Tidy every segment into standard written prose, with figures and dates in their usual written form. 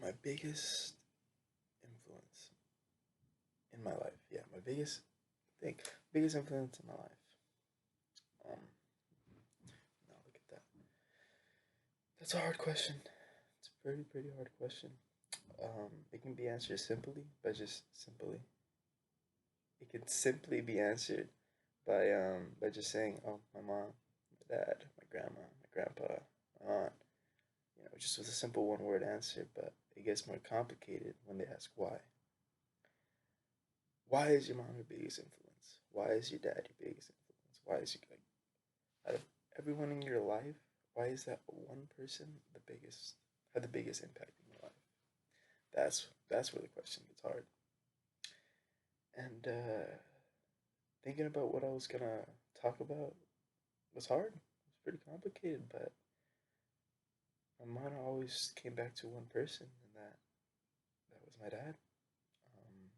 My biggest influence in my life. Yeah, my thing, biggest influence in my life. Um, now look at that. That's a hard question. It's a pretty hard question. It can be answered simply by just simply. It can simply be answered by just saying, "Oh, my mom, my dad, my grandma, my grandpa, my aunt." Just with a simple one-word answer. But it gets more complicated when they ask why. Why is your mom your biggest influence? Why is your dad your biggest influence? Why is your like out of everyone in your life? Why is that one person the biggest had the biggest impact in your life? That's where the question gets hard. And thinking about what I was gonna talk about was hard. It was pretty complicated, but my mind always came back to one person, and that was my dad. Um,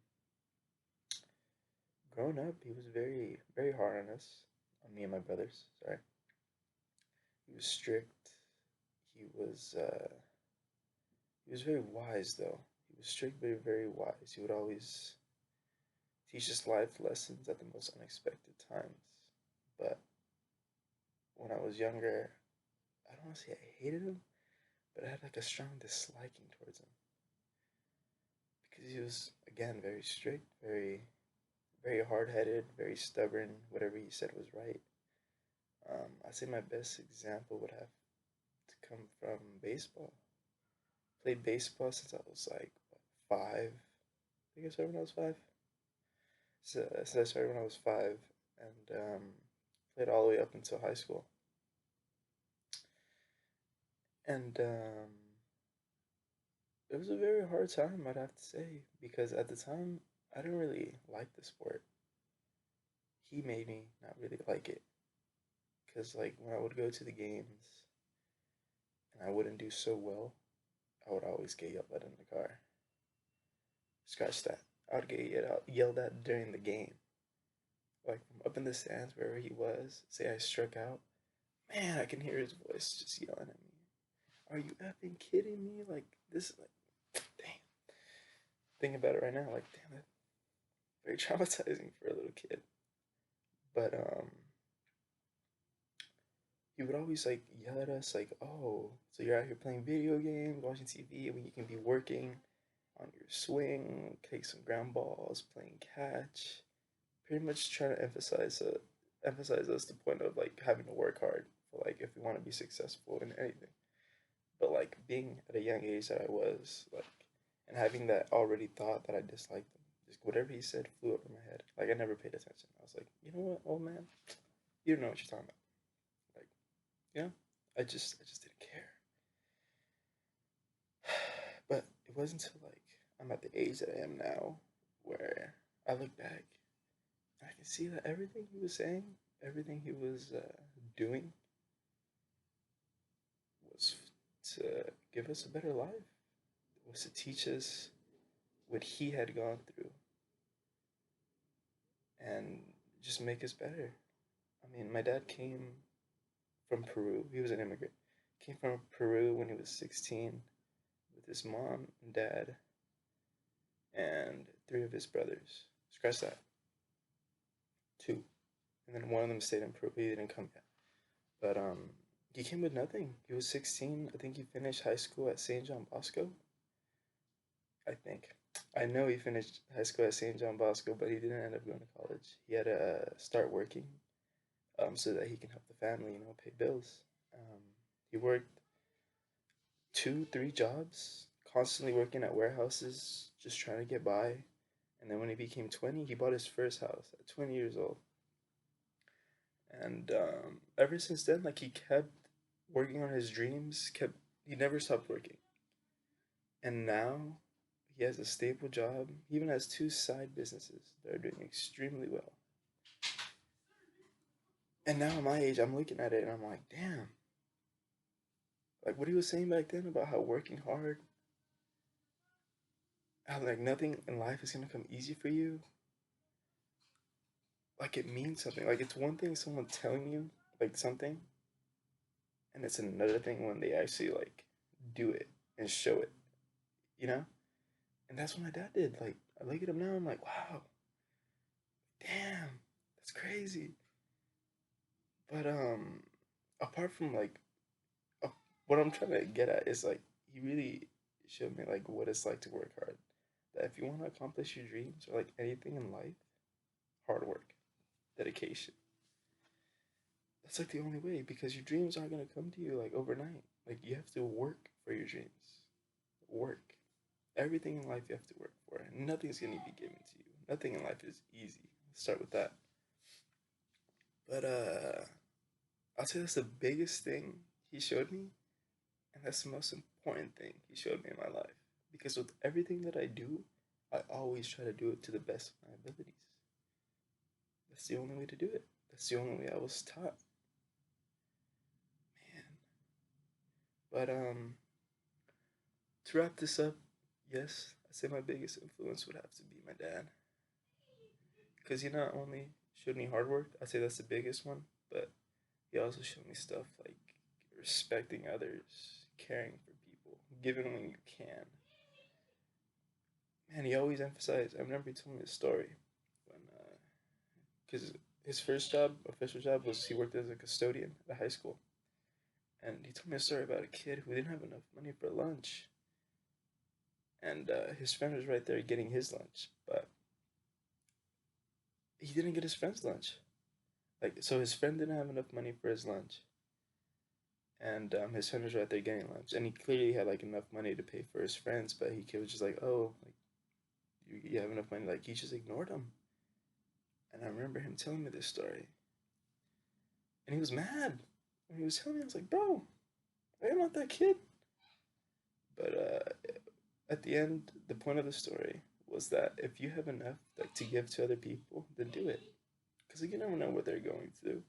Growing up, he was very hard on us, on me and my brothers. Sorry, he was strict. He was uh, he was very wise, though. He was strict, but very wise. He would always teach us life lessons at the most unexpected times. But when I was younger, I don't want to say I hated him, but I had like a strong disliking towards him because he was again very strict, very hard headed, very stubborn. Whatever he said was right. I say my best example would have to come from baseball. Played baseball since I was like what, 5. I think I started when I was 5. So I started when I was 5, and played all the way up until high school. And it was a very hard time, I'd have to say, because at the time I didn't really like the sport. He made me not really like it, because like when I would go to the games and I wouldn't do so well, I would always get yelled at in the car. Scratch that. I would get yelled at during the game, like from up in the stands wherever he was. Say I struck out, man, I can hear his voice just yelling at me. Are you effing kidding me? Like this, like, damn. Thinking about it right now, like, damn, that's very traumatizing for a little kid. But he would always like yell at us, like, "Oh, so you're out here playing video games, watching TV, when you can be working on your swing, take some ground balls, playing catch." Pretty much trying to emphasize us the point of like having to work hard for like if we want to be successful in anything. But like being at a young age that I was like, and having that already thought that I disliked him, just whatever he said flew over my head. Like I never paid attention. I was like, you know what, old man, you don't know what you're talking about. Like, you know, I just didn't care. But it wasn't until like I'm at the age that I am now, where I look back and I can see that everything he was saying, everything he was doing, was to give us a better life. Was to teach us what he had gone through and just make us better. I mean, my dad came from Peru. He was an immigrant. Came from Peru when he was 16 with his mom and dad and 3 of his brothers. Scratch that. 2. And then one of them stayed in Peru. He didn't come yet. But he came with nothing. He was 16. I think he finished high school at St. John Bosco. I think. I know he finished high school at St. John Bosco, but he didn't end up going to college. He had to start working so that he can help the family, pay bills. Um, he worked 2, 3 jobs, constantly working at warehouses, just trying to get by. And then when he became 20, he bought his first house at 20 years old. And ever since then, like he kept working on his dreams. He never stopped working. And now he has a stable job. He even has 2 side businesses that are doing extremely well. And now at my age, I'm looking at it and I'm like, damn. Like what he was saying back then about how working hard, how like nothing in life is gonna come easy for you. Like it means something. Like it's one thing someone telling you like something, and it's another thing when they actually like do it and show it. you know? And that's what my dad did. Like, I look at him now, I'm like, wow, damn, that's crazy. But apart from like, uh, what I'm trying to get at is like, he really showed me like what it's like to work hard. That if you want to accomplish your dreams or like anything in life, hard work, dedication. That's like the only way because your dreams aren't gonna come to you like overnight. Like you have to work for your dreams. Work. Everything in life you have to work for. Nothing's gonna be given to you. Nothing in life is easy. Let's start with that. But I'll say that's the biggest thing he showed me, and that's the most important thing he showed me in my life. Because with everything that I do, I always try to do it to the best of my abilities. That's the only way to do it. That's the only way I was taught. Man. But to wrap this up, yes, I say my biggest influence would have to be my dad. Because he not only showed me hard work, I'd say that's the biggest one, but he also showed me stuff like respecting others, caring for people, giving when you can. Man, he always emphasized. I remember he told me a story when, because his first job, official job, was he worked as a custodian at a high school, and he told me a story about a kid who didn't have enough money for lunch, and his friend was right there getting his lunch, but he didn't get his friend's lunch. Like, so his friend didn't have enough money for his lunch, and his friend was right there getting lunch, and he clearly had like enough money to pay for his friends, but he was just like, oh, like you have enough money, like he just ignored him. And I remember him telling me this story, and he was mad. When he was telling me, I was like, bro, I'm not that kid. But at the end, the point of the story was that if you have enough like to give to other people, then do it, because you never know what they're going through.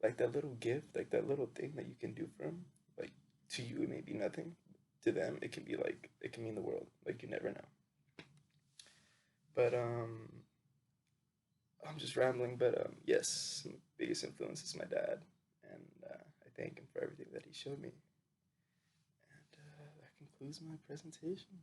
Like that little gift, like that little thing that you can do for them, like to you it may be nothing, to them it can be like it can mean the world. Like you never know. But I'm just rambling. But yes, my biggest influence is my dad, and I thank him for everything that he showed me. And that concludes my presentation.